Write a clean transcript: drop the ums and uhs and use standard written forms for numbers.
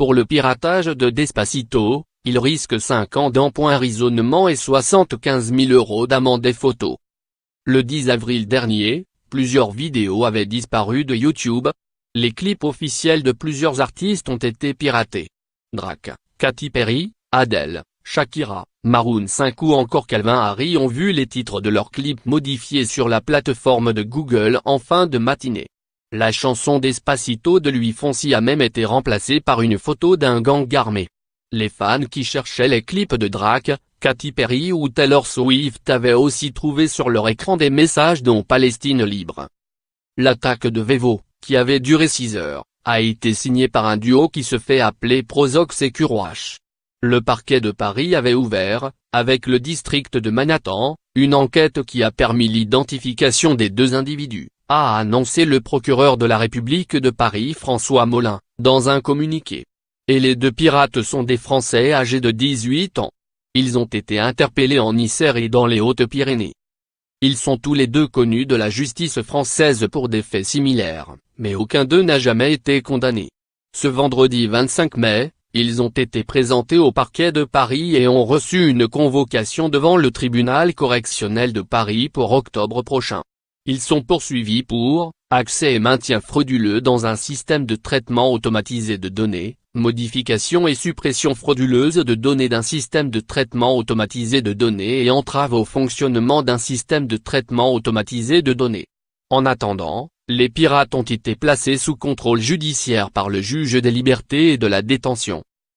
Pour le piratage de Despacito, il risque 5 ans d'emprisonnement et 75 000 € d'amende et photos. Le 10 avril dernier, plusieurs vidéos avaient disparu de YouTube. Les clips officiels de plusieurs artistes ont été piratés. Drake, Katy Perry, Adele, Shakira, Maroon 5 ou encore Calvin Harris ont vu les titres de leurs clips modifiés sur la plateforme de Google en fin de matinée. La chanson Despacito de Luis Fonsi a même été remplacée par une photo d'un gang armé. Les fans qui cherchaient les clips de Drake, Katy Perry ou Taylor Swift avaient aussi trouvé sur leur écran des messages dont Palestine libre. L'attaque de Vevo, qui avait duré 6 heures, a été signée par un duo qui se fait appeler Prozox et Kuroash. Le parquet de Paris avait ouvert, avec le district de Manhattan, une enquête qui a permis l'identification des deux individus, a annoncé le procureur de la République de Paris François Molin, dans un communiqué. Et les deux pirates sont des Français âgés de 18 ans. Ils ont été interpellés en Isère et dans les Hautes-Pyrénées. Ils sont tous les deux connus de la justice française pour des faits similaires, mais aucun d'eux n'a jamais été condamné. Ce vendredi 25 mai, ils ont été présentés au parquet de Paris et ont reçu une convocation devant le tribunal correctionnel de Paris pour octobre prochain. Ils sont poursuivis pour accès et maintien frauduleux dans un système de traitement automatisé de données, modification et suppression frauduleuse de données d'un système de traitement automatisé de données et entrave au fonctionnement d'un système de traitement automatisé de données. En attendant, les pirates ont été placés sous contrôle judiciaire par le juge des libertés et de la détention.